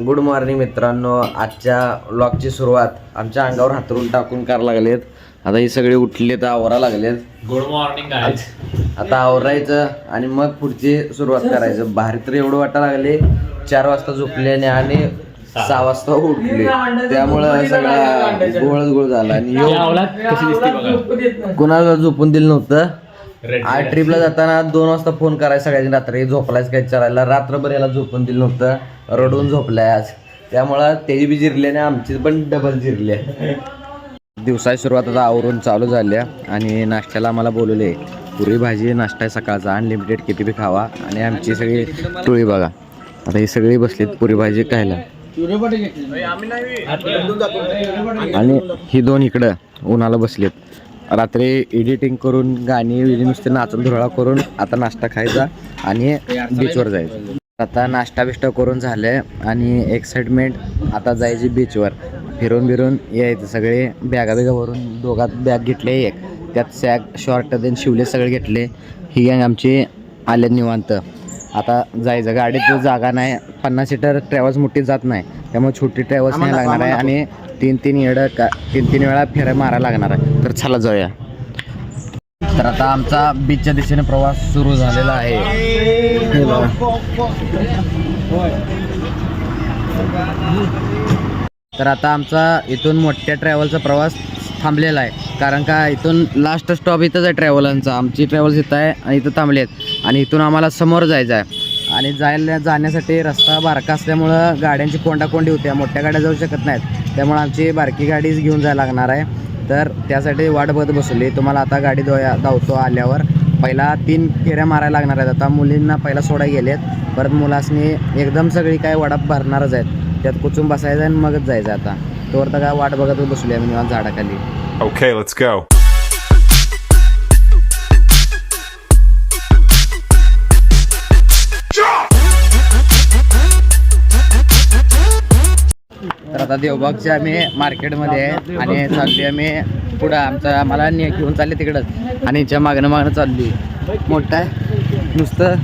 Good morning मित्रांनो. आजच्या व्लॉगची सुरुवात आमच्या अंगावर हातरून टाकून करायला लागलेत. आता ही सगळी उठले तर आवरा लागलेत. Good morning guys. आता आवरायचं आणि मग पुढची सुरुवात करायचं. बाहेर तर एवढं वाटायला लागले 4 वाजता झोपल्याने आणि 6 वाजता उठले, त्यामुळं सगळा गोळ झाला. आणि कुणाला झोपून दिलं नव्हतं. आज ट्रिपला जाताना 2 वाजता फोन करायचा सगळ्यांनी, रात्री झोपलायच काय विचारायला. रात्रभर याला झोपून दिलं नव्हतं, रडून झोपलाय आज. त्यामुळं तेही बी जिरले आणि आमची पण डबल जिरले. दिवसाची सुरुवात आता आवरून चालू झाल्या आणि नाश्त्याला आम्हाला बोलवले. पुरी भाजी नाश्ता आहे सकाळचा, अनलिमिटेड किती बी खावा. आणि आमची सगळी टोळी बघा, आता ही सगळी बसलीत पुरी भाजी खायला. आणि ही 2 इकडं उन्हाला बसलेत. रात्री एडिटिंग करून गाणी विणी नुसते नाचून धुरळा करून आता नाश्ता खायचा आणि बीचवर जायचं. आता नाश्ता बिष्टा करून झाले आणि एक्साइटमेंट आता जायची बीचवर. फिरून बिरून यायचं. सगळे बॅगा भरून 2 बॅग घेतले, एक त्यात सॅग शॉर्ट देन शिवले सगळे घेतले. ही गँग आमची आले निवांत. आता जायचं. गाडीत जागा नाही, 50 सीटर ट्रॅव्हल्स मोठी जात नाही, त्यामुळे छोटी ट्रॅव्हल्स नाही लागणार आहे. आणि 3 वेळा फेऱ्या मारायला लागणार आहे. तर चला जाऊया. तर आता आमचा बीचच्या दिशेने प्रवास सुरू झालेला आहे. तर आता आमचा इथून मोठ्या ट्रॅव्हलचा प्रवास थांबलेला आहे, कारण का इथून लास्ट स्टॉप इथंच आहे ट्रॅव्हलांचा. आमची ट्रॅव्हल्स इथं आहे आणि इथं थांबले आहेत. आणि इथून आम्हाला समोर जायचं आहे. आणि जाण्यासाठी रस्ता बारका असल्यामुळं गाड्यांची कोंडाकोंडी होते, मोठ्या गाड्या जाऊ शकत नाहीत. त्यामुळे आमची बारकी गाडीच घेऊन जायला लागणार आहे. तर त्यासाठी वाट बघत बसली. तुम्हाला आता गाडी धावतो आल्यावर पहिला 3 फेऱ्या मारायला लागणार आहेत. आता मुलींना पहिला सोडायला गेलेत, परत मुलासनी एकदम सगळी काय वाडा भरणारच आहेत, त्यात कुचून बसायचं आणि मगच जायचं. आता तोवर तर काय वाट बघत बसली आम्ही निवांत झाडाखाली. Okay, let's go. तर आता देवबागच्या आम्ही मार्केटमध्ये आहे आणि चालली आम्ही पुढं. आम्हाला घेऊन चालले तिकडंच आणि हिच्या मागणं चालली. मोठा आहे नुसतं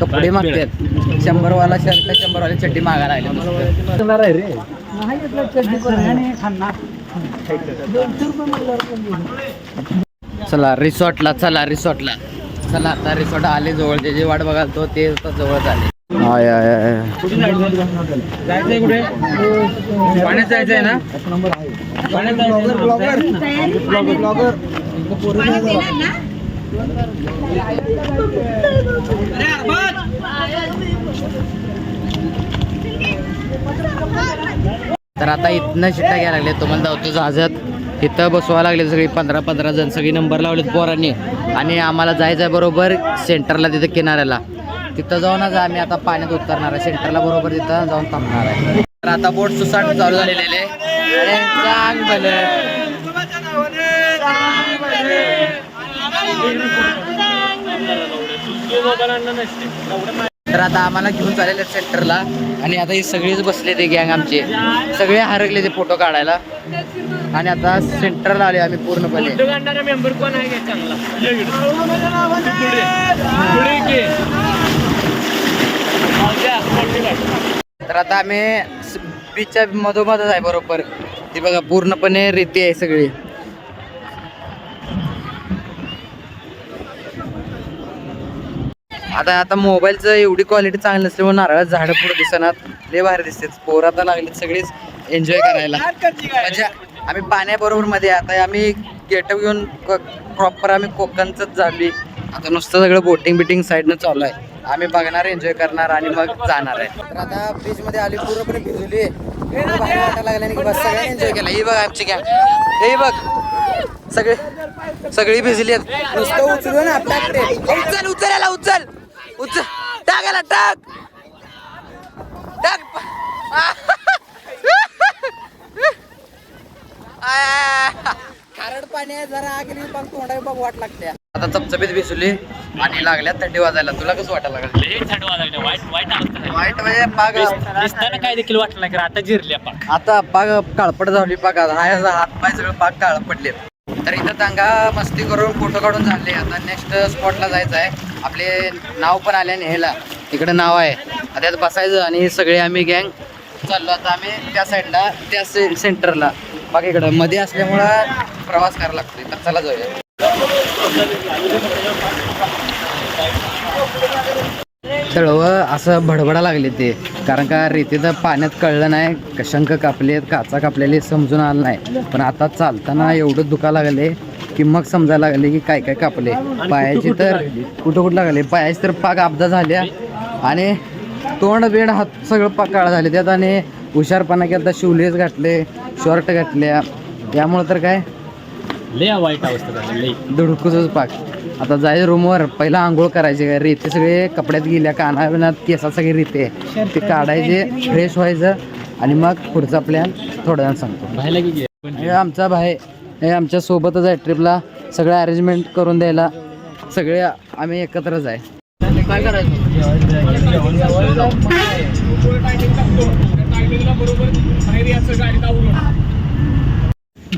कपडे मागतात. 100 वाला शर्ट 100 वाली चड्डी मागायला लागली. चला रिसॉर्टला चला. आता रिसॉर्ट आले जवळ, त्याची वाट बघाल तो ते जवळच आले. जायचंय कुठे? पाण्यात जायचंय ना? तर आता इथनं शिट्ट्या घ्यायला लागले. तुम्हाला धावतो जहाजात इथं बसवा लागले सगळी 15 जण. सगळी नंबर लावलेत पोरांनी. आणि आम्हाला जायचं आहे बरोबर सेंटरला, तिथं किनाऱ्याला. तिथं जाऊनच आम्ही आता पाण्यात उतरणार आहे. सेंटरला बरोबर तिथं जाऊन थांबणार आहे. तर आता बोट सुसाट चालू झालेले आहे. तर आता आम्हाला घेऊन चाललेले सेंटरला आणि आता ही सगळीच बसले ते गँग आमचे. सगळे हरकले ते फोटो काढायला. आणि आता सेंटरला आले आम्ही पूर्णपणे. मेंबर कोण आहे चांगला? तर आता आम्ही बीचच्या मधोमधच आहे बरोबर. ती बघा पूर्णपणे रेती आहे सगळी. आता मोबाईलचं एवढी क्वालिटी चांगली नसल्यामुळे नारळाचं झाडं पुढे दिसणार लय भारी दिसते. पोर आता लागले सगळीच एन्जॉय करायला. म्हणजे आम्ही पाण्याबरोबर मध्ये आता आम्ही गेटअप घेऊन प्रॉपर आम्ही कोकणचंच झाली. आता नुसतं सगळं बोटिंग साईडनं चालू आहे. आम्ही बघणार, एन्जॉय करणार आणि मग जाणार आहे. तर आता बीच मध्ये आली, पूर्णपणे भिजली, वाटायला लागल्याने बस सगळ्यांनी एन्जॉय केला. ही बघ आमची गँग, हे बघ सगळी भिजली आहेत. नुसतं उचलू ना, उचल टाकायला टाक खारड पाणी आहे जरा आगली बघ, तोंडा बघ वाट लागते. आता चपचपीत भिजली आणि लागल्या थंडी वाजायला. तुला कसं वाटायला लागलं? थंड वाजायला. वाईट म्हणजे पाग दिसताना काय देखील वाटलं नाही, आता जिरल्या पाक. आता पाग काळपट झाली. पाग हात पाय सगळं पाग काळ पडले. तर इथं दंगा मस्ती करून फोटो काढून झाले. आता नेक्स्ट स्पॉटला जायचं आहे. आपले नाव पण आले न्यायला. इकडे नाव आहे त्यात बसायचं आणि सगळे आम्ही गँग चाललो आता आम्ही त्या साईडला त्या सेंटरला बाकी इकडं मध्ये असल्यामुळं प्रवास करायला लागतोय तर चला जाऊया. तळवं असं भडभडा लागले ते कारण का रेतीत पाण्यात कळलं नाही शंख कापलेत काचा कापलेले समजून आलं नाही पण आता चालताना एवढं दुखा लागले की मग समजायला लागले की काय काय कापले पायाची तर कुठं लागले पायाची तर पाक अपघात झाल्या आणि तोंड बेड हात सगळं पाक काळा झाले त्यात आणि हुशारपणा केला शिवलेस घातले शॉर्ट घातल्या यामुळं तर काय लय वाईट अवस्था लय धुडकूचच पाक. आता जायचं रूमवर पहिला आंघोळ करायचे काय रेते सगळे कपड्यात गेल्या काना बिनात केसात सगळे रेते ते काढायचे फ्रेश व्हायचं आणि मग पुढचा प्लॅन थोड्या वेळानं सांगतो. हे आमचा भाई हे आमच्या सोबतच आहे ट्रिपला सगळं अरेंजमेंट करून द्यायला सगळे आम्ही एकत्रच आहे. काय करायचं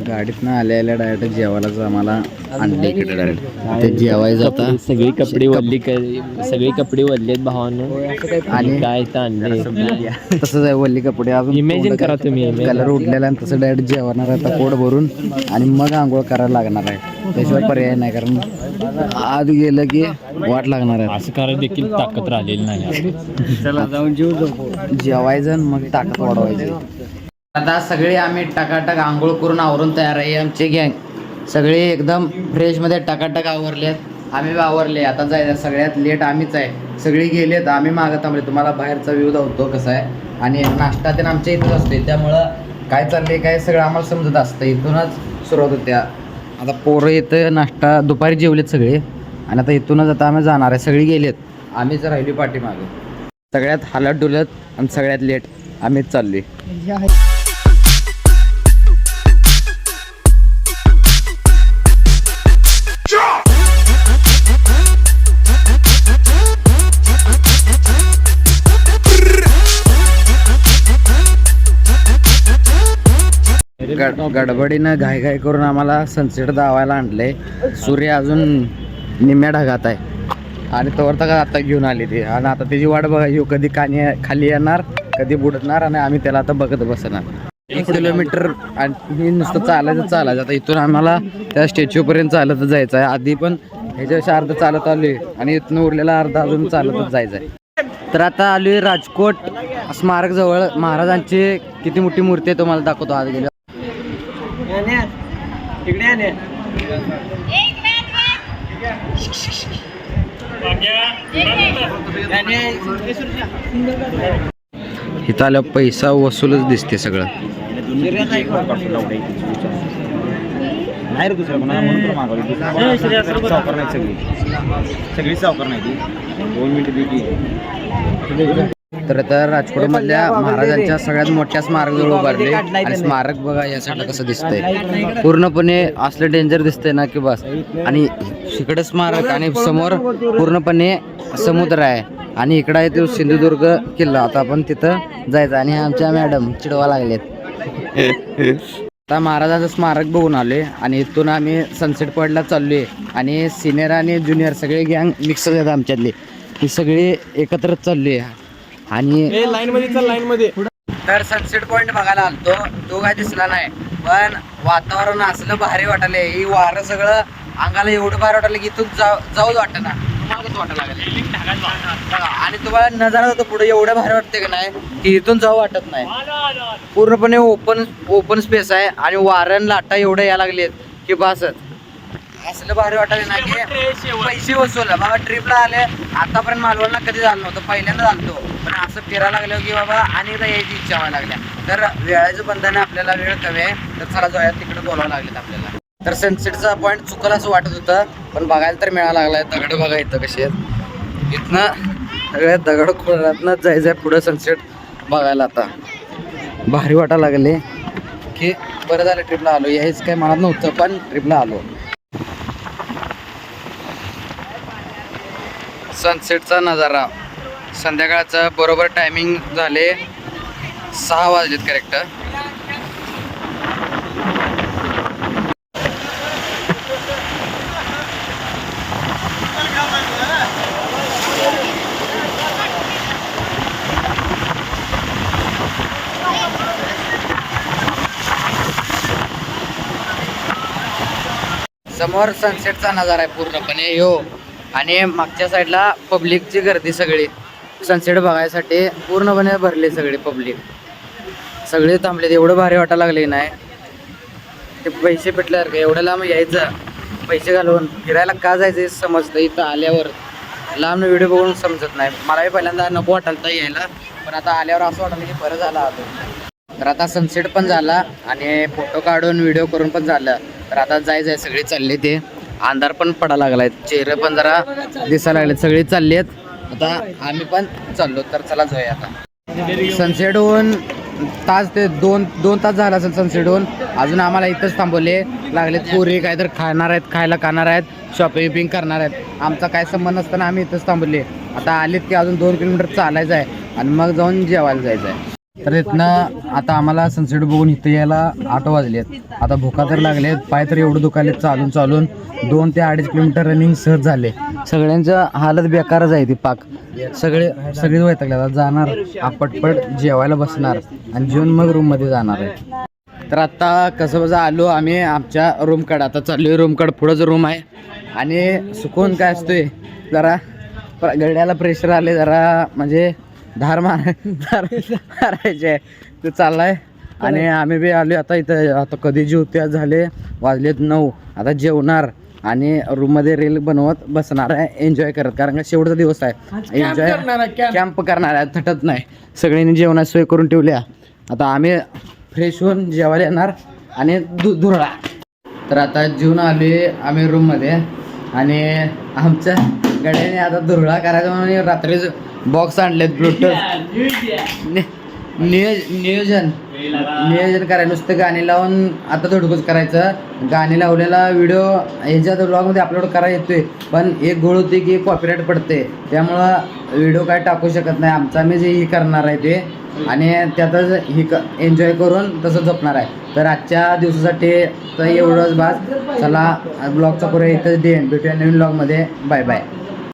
गाडीतनं आल्या डायरेक्ट जेवायलाच आम्हाला आणले इकडे डायरेक्ट ते जेवायचं आता सगळी कपडे वल्ली सगळी कपडे वल्ली आहेत भावानं आणि काय तर आणले तसंच आहे वल्ली कपडे अजून इमॅजिन करा तुम्ही कलर उठलेला आणि तसं डायरेक्ट जेवणार आता पोट भरून आणि मग आंघोळ करायला लागणार आहे त्याशिवाय पर्याय नाही कारण आत गेलं की वाट लागणार आहे. असं करायला देखील ताकद राहिलेली नाही. चला जाऊन जेवायचं आणि मग ताकद वाढवायची. आता सगळे आम्ही टकाटक आंघोळ करून आवरून तयार आहे आमचे गँग सगळे एकदम फ्रेशमध्ये टकाटक आवरलेत आम्ही आवरले आता जायचं सगळ्यात लेट आम्हीच आहे सगळे गेलेत आम्ही मागं थांबले तुम्हाला बाहेरचा व्ह्यू धावतो कसा आहे आणि नाश्ता ते आमच्या इथंच असते त्यामुळं काय चाललंय काय सगळं आम्हाला समजत असतं इथूनच सुरुवात होत्या. आता पोरं येतं नाश्ता दुपारी जेवलेत सगळे आणि आता इथूनच आता आम्ही जाणार आहे सगळी गेलेत आम्हीच राहिली पाठीमागे सगळ्यात हालत डुलत आणि सगळ्यात लेट आम्हीच चाललोय. गडबडीनं घाई करून आम्हाला सनसेट दावायला आणलंय सूर्य अजून निम्म्या ढगात आहे आणि तोवर तर आता घेऊन आली ती आणि आता त्याची वाट बघा येऊ कधी खाली येणार कधी बुडणार आणि आम्ही त्याला आता बघत बसणार. 1 किलोमीटर आणि नुसतं चालायचं आता इथून आम्हाला त्या स्टॅच्यू पर्यंत चालतच जायचं आहे आधी पण ह्याच्यापेक्षा अर्ध चालत आलोय आणि इथून उरलेला अर्धा अजून चालतच जायचं आहे. तर आता आलोय राजकोट स्मारक जवळ महाराजांची किती मोठी मूर्ती आहे तुम्हाला दाखवतो आज गेलो. इथं आल्यावर पैसा वसूलच दिसते सगळं. तर राजकोट मधल्या महाराजांच्या सगळ्यात मोठ्या स्मारक जवळ उभारले आणि स्मारक बघा या साईडला कसं दिसतंय पूर्णपणे असलं डेंजर दिसतंय ना की बस आणि इकडे स्मारक आणि समोर पूर्णपणे समुद्र आहे आणि इकडं आहे तो सिंधुदुर्ग किल्ला. आता आपण तिथं जायचं आणि आमच्या मॅडम चिडवा लागलेत. आता महाराजांचं स्मारक बघून आलोय आणि इथून आम्ही सनसेट पॉईंटला चाललोय आणि सिनियर आणि ज्युनियर सगळे गँग मिक्स आहेत आमच्यातले ही सगळे एकत्रच चाललोय आणि लाईन मध्ये तर सनसेट पॉईंट बघायला आलतो तो काय दिसला नाही पण वातावरण असलं भारी वाटले ही वारं सगळं अंगाला एवढं भारी वाटलं की इथून जाऊच वाटत ना तुम्हाला कसं वाटायला लागेल आणि तुम्हाला नजारा होतो पुढे एवढं भारी वाटते का नाही की इथून जाऊ वाटत नाही पूर्णपणे ओपन स्पेस आहे आणि वारण लाटा एवढे यायला लागलेत की बसच असलं भारी वाटायला ना की पैसे वसूल बाबा ट्रिपला आले आतापर्यंत मालवणला कधी झालं नव्हतं पहिल्यांदा झालतो पण असं फिरायला लागलं की बाबा अनेकदा यायची इच्छा व्हायला लागल्या तर वेळाचं बंधन आहे आपल्याला वेळ कमी आहे तर चला जाऊया तिकडे बोलावं लागलेत आपल्याला. तर सनसेटचा पॉईंट चुकला असं वाटत होतं पण बघायला तर मिळायला लागलाय दगड बघा इथं कशी आहेत इथनं सगळ्या दगड खोलातनंच जायचं आहे पुढं सनसेट बघायला. आता भारी वाटायला लागले की बरं झालं ट्रिपला आलो यायच काय मनात नव्हतं पण ट्रिपला आलो. सनसेटचा नजारा संध्याकाळचं बरोबर टायमिंग झाले 6 वाजलेत करेक्ट. समोर सनसेटचा नजारा आहे पूर्णपणे यो. आणि मागच्या साईडला पब्लिकची गर्दी सगळी सनसेट बघायसाठी पूर्णपणे भरले सगळे पब्लिक. सगळे थांबलेत. एवढं भारी वाटायला लागले नाही ते पैसे पेटल्यासारखं. एवढं लांब यायचं पैसे घालवून फिरायला का जायचं समजतं. इथं आल्यावर लांब व्हिडिओ बघून समजत नाही. मलाही पहिल्यांदा नको वाटायला यायला, पण आता आल्यावर असं वाटलं की बरं झालं आलो. तर आता सनसेट पण झाला आणि फोटो काढून व्हिडिओ करून पण झालं. तर आता जायचं आहे. सगळे चालले ते. अंधार पण पडायला लागलाय. चेहरे पण जरा दिसायला लागलेत. सगळे चालले आहेत. आता आम्ही पण चाललो. तर चला जाऊया आता. सनसेट होऊन तास ते दोन तास झाला असेल सनसेट होऊन. अजून आम्हाला इथंच थांबवले लागलेत. पोरी काहीतरी खाणार आहेत, खायला खाणार आहेत, शॉपिंग करणार आहेत. आमचा काय संबंध नसताना आम्ही इथंच थांबवले. आता आलेत की अजून 2 किलोमीटर चालायचं आहे आणि मग जाऊन जेवायला जायचं आहे. तर इथनं आता आम्हाला सनसेट बघून इथं यायला 8 वाजलेत. आता भुका तर लागलेत. पाय तर एवढं दुखालेत चालून 2 ते 2.5 किलोमीटर रनिंग सहज झाले. सगळ्यांचं हालत बेकारच आहे ती पाक. सगळे वैतागले. आता जाणार पटपट जेवायला बसणार आणि जेवून मग रूममध्ये जाणार आहे. तर आता कसं बसं आलो आम्ही आमच्या रूमकडं. आता चाललोय रूमकडं. पुढंच रूम आहे आणि सुकून काय असतोय जरा गड्याला प्रेशर आले जरा म्हणजे धार मारायचे ते चाललाय. आणि आम्ही बी आलो आता इथं. आता कधी जेवते झाले वाजलेत 9. आता जेवणार आणि रूममध्ये रील बनवत बसणार आहे एन्जॉय करत. कारण का शेवटचा दिवस आहे. एन्जॉय कॅम्प करणार आहे. थटत नाही. सगळ्यांनी जेवणाची सोय करून ठेवल्या. आता आम्ही फ्रेश होऊन जेवायला येणार आणि धुरळा. तर आता जेवून आलोय आम्ही रूममध्ये आणि आमच्या गड्याने आता धुरळा करायचा म्हणून रात्रीच बॉक्स आणलेत ब्लूटूथ. नियोजन करायचं नुसतं गाणी लावून आता धडकूच करायचं. गाणी लावलेला व्हिडिओ ह्याच्या ब्लॉगमध्ये अपलोड करायला येतोय, पण एक गोळ होते की कॉपीराईट पडते. त्यामुळं व्हिडिओ काय टाकू शकत नाही. आमचा मी जे ही करणार आहे ते आणि त्यातच ही एन्जॉय करून तसं जपणार आहे. तर आजच्या दिवसासाठी तर एवढंच बास. चला ब्लॉगचा पुढे इथंच भेटूया नवीन ब्लॉगमध्ये. Bye bye.